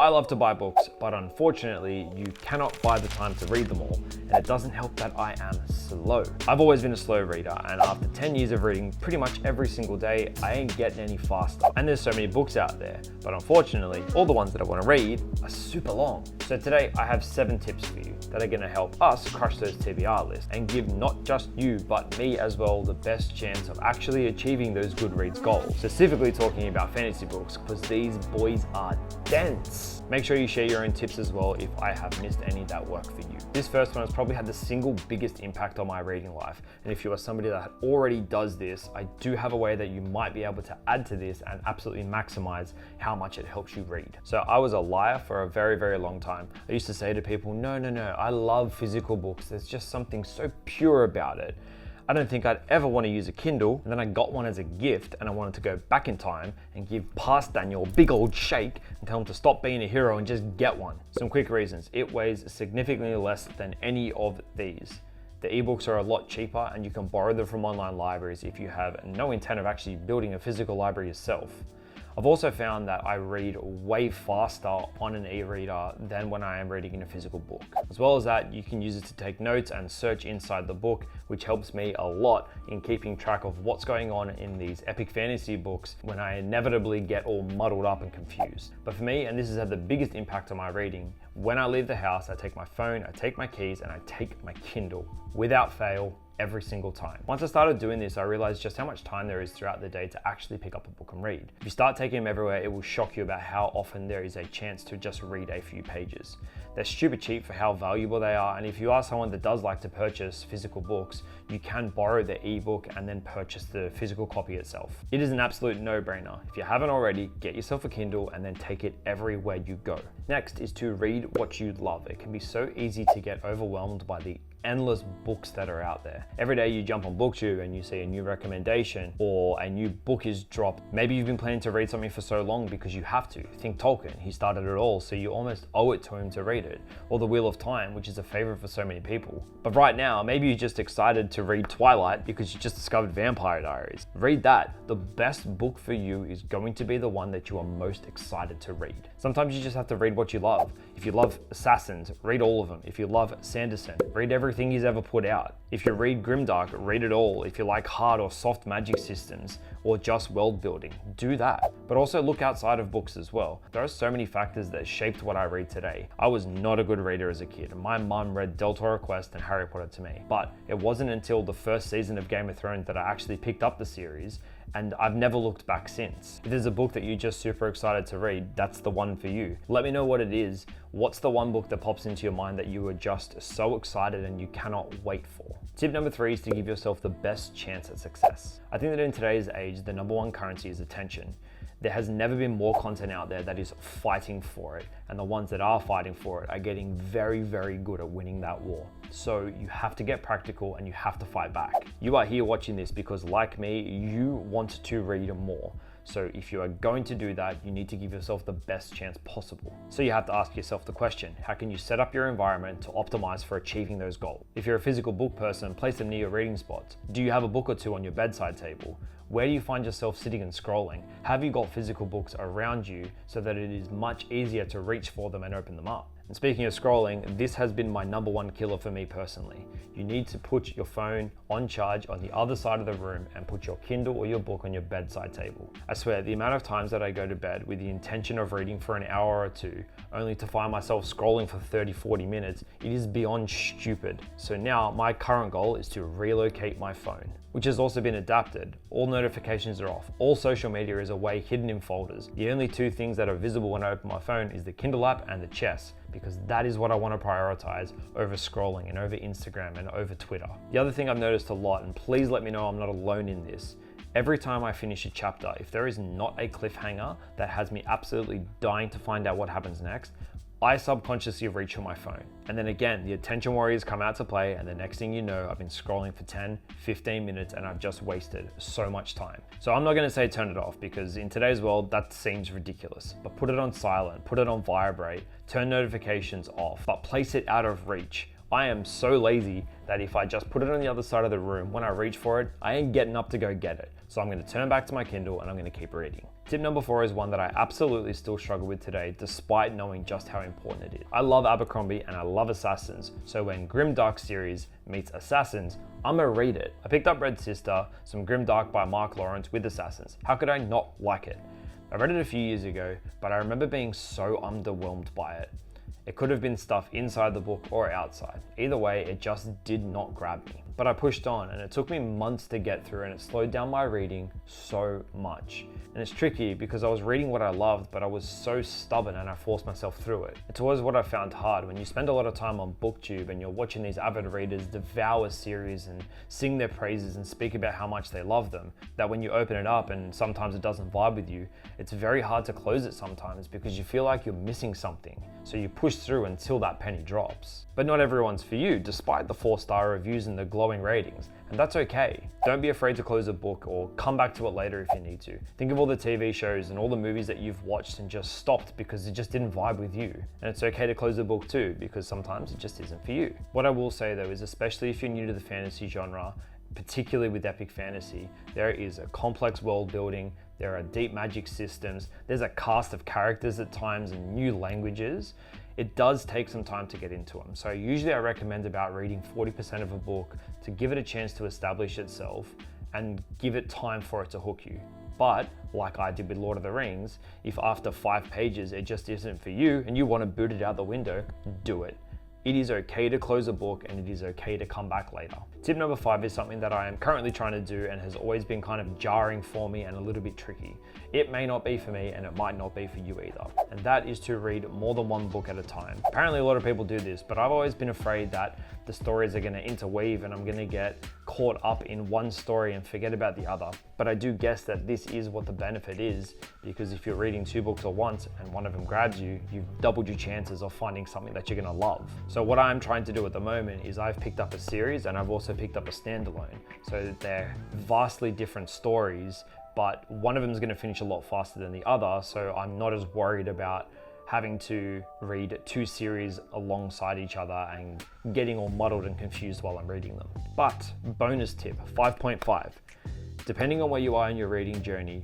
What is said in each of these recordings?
I love to buy books, but unfortunately, you cannot buy the time to read them all, and it doesn't help that I am slow. I've always been a slow reader, and after 10 years of reading pretty much every single day, I ain't getting any faster. And there's so many books out there, but unfortunately, all the ones that I want to read are super long. So today, I have 7 tips for you that are gonna help us crush those TBR lists and give not just you, but me as well, the best chance of actually achieving those Goodreads goals. Specifically talking about fantasy books, because these boys are dense. Make sure you share your own tips as well if I have missed any that work for you. This first one has probably had the single biggest impact on my reading life. And if you are somebody that already does this, I do have a way that you might be able to add to this and absolutely maximize how much it helps you read. So I was a liar for a very, very long time. I used to say to people, no, I love physical books. There's just something so pure about it. I don't think I'd ever want to use a Kindle. And then I got one as a gift and I wanted to go back in time and give past Daniel a big old shake and tell him to stop being a hero and just get one. Some quick reasons. It weighs significantly less than any of these. The ebooks are a lot cheaper and you can borrow them from online libraries if you have no intent of actually building a physical library yourself. I've also found that I read way faster on an e-reader than when I am reading in a physical book. As well as that, you can use it to take notes and search inside the book, which helps me a lot in keeping track of what's going on in these epic fantasy books when I inevitably get all muddled up and confused. But for me, and this has had the biggest impact on my reading, when I leave the house, I take my phone, I take my keys, and I take my Kindle without fail, every single time. Once I started doing this, I realized just how much time there is throughout the day to actually pick up a book and read. If you start taking them everywhere, it will shock you about how often there is a chance to just read a few pages. They're super cheap for how valuable they are, and if you are someone that does like to purchase physical books, you can borrow the ebook and then purchase the physical copy itself. It is an absolute no-brainer. If you haven't already, get yourself a Kindle and then take it everywhere you go. Next is to read what you love. It can be so easy to get overwhelmed by the endless books that are out there. Every day you jump on BookTube and you see a new recommendation or a new book is dropped. Maybe you've been planning to read something for so long because you have to. Think Tolkien, he started it all, so you almost owe it to him to read it. Or The Wheel of Time, which is a favorite for so many people. But right now, maybe you're just excited to read Twilight because you just discovered Vampire Diaries. Read that. The best book for you is going to be the one that you are most excited to read. Sometimes you just have to read what you love. If you love Assassins, read all of them. If you love Sanderson, read everything he's ever put out. If you read Grimdark, read it all. If you like hard or soft magic systems or just world building, do that. But also look outside of books as well. There are so many factors that shaped what I read today. I was not a good reader as a kid. My mum read Deltora Quest and Harry Potter to me. But it wasn't until the first season of Game of Thrones that I actually picked up the series, and I've never looked back since. If there's a book that you're just super excited to read, that's the one for you. Let me know what it is. What's the one book that pops into your mind that you were just so excited and you cannot wait for? Tip number 3 is to give yourself the best chance at success. I think that in today's age, the number one currency is attention. There has never been more content out there that is fighting for it, and the ones that are fighting for it are getting very, very good at winning that war. So you have to get practical and you have to fight back. You are here watching this because, like me, you want to read more. So if you are going to do that, you need to give yourself the best chance possible. So you have to ask yourself the question, how can you set up your environment to optimize for achieving those goals? If you're a physical book person, place them near your reading spots. Do you have a book or two on your bedside table? Where do you find yourself sitting and scrolling? Have you got physical books around you so that it is much easier to reach for them and open them up? And speaking of scrolling, this has been my number one killer for me personally. You need to put your phone on charge on the other side of the room and put your Kindle or your book on your bedside table. I swear, the amount of times that I go to bed with the intention of reading for an hour or two, only to find myself scrolling for 30-40 minutes, it is beyond stupid. So now my current goal is to relocate my phone, which has also been adapted. All notifications are off. All social media is away, hidden in folders. The only 2 things that are visible when I open my phone is the Kindle app and the chess, because that is what I want to prioritize over scrolling and over Instagram and over Twitter. The other thing I've noticed a lot, and please let me know I'm not alone in this, every time I finish a chapter, if there is not a cliffhanger that has me absolutely dying to find out what happens next, I subconsciously reach for my phone. And then again, the attention warriors come out to play, and the next thing you know, I've been scrolling for 10, 15 minutes and I've just wasted so much time. So I'm not gonna say turn it off, because in today's world, that seems ridiculous. But put it on silent, put it on vibrate, turn notifications off, but place it out of reach I am so lazy that if I just put it on the other side of the room, when I reach for it, I ain't getting up to go get it. So I'm gonna turn back to my Kindle and I'm gonna keep reading. Tip number 4 is one that I absolutely still struggle with today, despite knowing just how important it is. I love Abercrombie and I love Assassins, so when Grimdark series meets Assassins, I'm gonna read it. I picked up Red Sister, some Grimdark by Mark Lawrence with Assassins. How could I not like it? I read it a few years ago, but I remember being so underwhelmed by it. It could have been stuff inside the book or outside. Either way, it just did not grab me. But I pushed on and it took me months to get through and it slowed down my reading so much. And it's tricky because I was reading what I loved, but I was so stubborn and I forced myself through it. It's always what I found hard. When you spend a lot of time on BookTube and you're watching these avid readers devour series and sing their praises and speak about how much they love them, that when you open it up and sometimes it doesn't vibe with you, it's very hard to close it sometimes because you feel like you're missing something. So you push through until that penny drops. But not everyone's for you, despite the 4-star reviews and the glowing ratings. And that's okay. Don't be afraid to close a book or come back to it later if you need to. Think of all the TV shows and all the movies that you've watched and just stopped because it just didn't vibe with you. And it's okay to close a book too, because sometimes it just isn't for you. What I will say though is, especially if you're new to the fantasy genre, particularly with epic fantasy, there is a complex world building, there are deep magic systems, there's a cast of characters at times and new languages. It does take some time to get into them. So usually I recommend about reading 40% of a book to give it a chance to establish itself and give it time for it to hook you. But like I did with Lord of the Rings, if after 5 pages it just isn't for you and you want to boot it out the window, do it. It is okay to close a book and it is okay to come back later. Tip number 5 is something that I am currently trying to do and has always been kind of jarring for me and a little bit tricky. It may not be for me and it might not be for you either. And that is to read more than one book at a time. Apparently a lot of people do this, but I've always been afraid that the stories are going to interweave and I'm going to get caught up in one story and forget about the other. But I do guess that this is what the benefit is, because if you're reading 2 books at once and one of them grabs you, you've doubled your chances of finding something that you're going to love. So what I'm trying to do at the moment is I've picked up a series and I've also picked up a standalone. So they're vastly different stories, but one of them is going to finish a lot faster than the other. So I'm not as worried about having to read 2 series alongside each other and getting all muddled and confused while I'm reading them. But bonus tip 5.5, depending on where you are in your reading journey,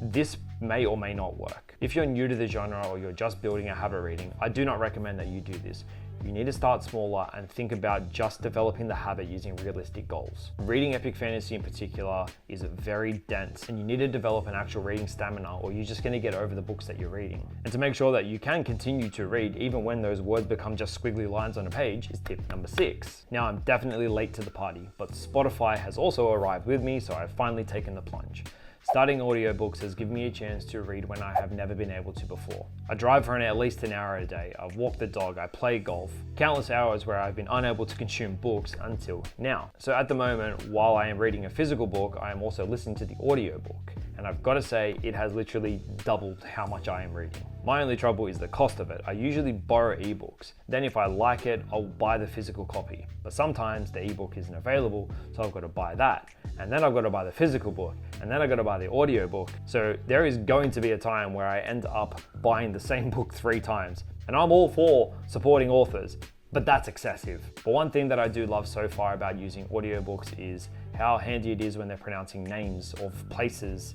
this may or may not work. If you're new to the genre or you're just building a habit reading, I do not recommend that you do this. You need to start smaller and think about just developing the habit using realistic goals. Reading epic fantasy in particular is very dense and you need to develop an actual reading stamina or you're just going to get over the books that you're reading. And to make sure that you can continue to read even when those words become just squiggly lines on a page is tip number 6. Now I'm definitely late to the party, but Spotify has also arrived with me, so I've finally taken the plunge. Starting audiobooks has given me a chance to read when I have never been able to before. I drive for at least an hour a day, I walk the dog, I play golf, countless hours where I've been unable to consume books until now. So at the moment, while I am reading a physical book, I am also listening to the audiobook. And I've got to say, it has literally doubled how much I am reading. My only trouble is the cost of it. I usually borrow ebooks. Then if I like it, I'll buy the physical copy. But sometimes the ebook isn't available, so I've got to buy that. And then I've got to buy the physical book. And then I've got to buy the audiobook. So there is going to be a time where I end up buying the same book 3 times. And I'm all for supporting authors, but that's excessive. But one thing that I do love so far about using audiobooks is how handy it is when they're pronouncing names of places.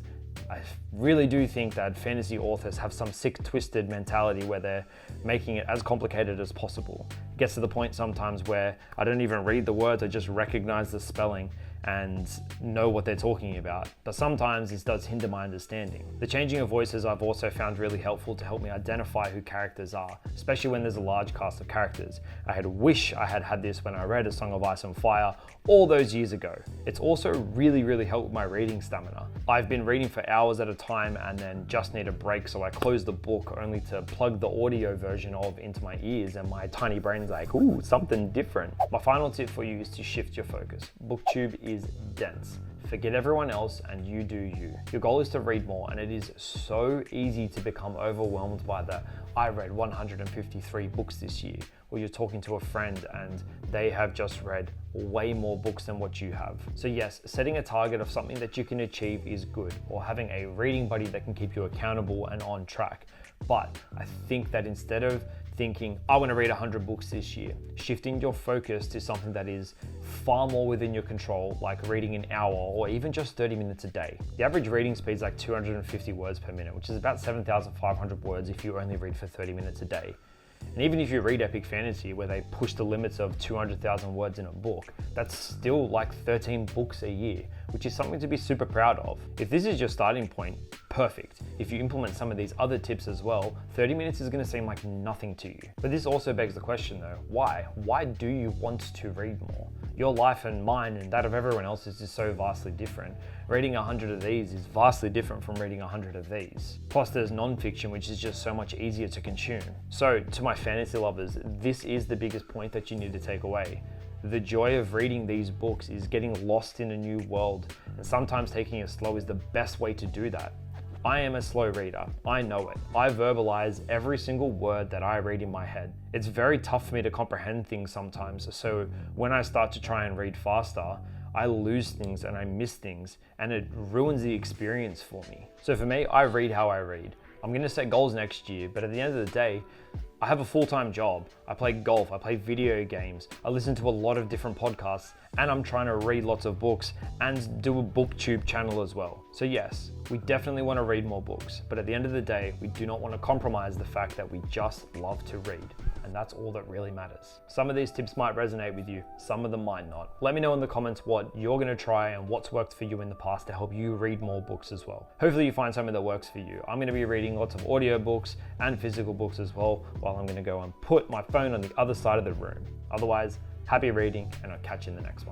I really do think that fantasy authors have some sick, twisted mentality where they're making it as complicated as possible. It gets to the point sometimes where I don't even read the words, I just recognize the spelling and know what they're talking about. But sometimes this does hinder my understanding. The changing of voices I've also found really helpful to help me identify who characters are, especially when there's a large cast of characters. I had wish I had had this when I read A Song of Ice and Fire all those years ago. It's also really helped with my reading stamina. I've been reading for hours at a time and then just need a break, so I close the book only to plug the audio version of into my ears and my tiny brain's like, ooh, something different. My final tip for you is to shift your focus. BookTube is dense. Forget everyone else and you do you. Your goal is to read more, and it is so easy to become overwhelmed by the I read 153 books this year, or you're talking to a friend and they have just read way more books than what you have. So yes, setting a target of something that you can achieve is good, or having a reading buddy that can keep you accountable and on track. But I think that instead of thinking, I want to read 100 books this year. Shifting your focus to something that is far more within your control, like reading an hour or even just 30 minutes a day. The average reading speed is like 250 words per minute, which is about 7,500 words if you only read for 30 minutes a day. And even if you read epic fantasy where they push the limits of 200,000 words in a book, that's still like 13 books a year, which is something to be super proud of. If this is your starting point, perfect. If you implement some of these other tips as well, 30 minutes is going to seem like nothing to you. But this also begs the question though, why? Why do you want to read more? Your life and mine and that of everyone else is just so vastly different. Reading 100 of these is vastly different from reading 100 of these. Plus there's non-fiction, which is just so much easier to consume. So to my fantasy lovers, this is the biggest point that you need to take away. The joy of reading these books is getting lost in a new world, and sometimes taking it slow is the best way to do that. I am a slow reader, I know it. I verbalize every single word that I read in my head. It's very tough for me to comprehend things sometimes, so when I start to try and read faster, I lose things and I miss things, and it ruins the experience for me. So for me, I read how I read. I'm gonna set goals next year, but at the end of the day, I have a full-time job. I play golf, I play video games, I listen to a lot of different podcasts, and I'm trying to read lots of books and do a booktube channel as well. So yes, we definitely want to read more books, but at the end of the day, we do not want to compromise the fact that we just love to read. And that's all that really matters. Some of these tips might resonate with you, some of them might not. Let me know in the comments what you're gonna try and what's worked for you in the past to help you read more books as well. Hopefully you find something that works for you. I'm gonna be reading lots of audio books and physical books as well, while I'm gonna go and put my phone on the other side of the room. Otherwise, happy reading, and I'll catch you in the next one.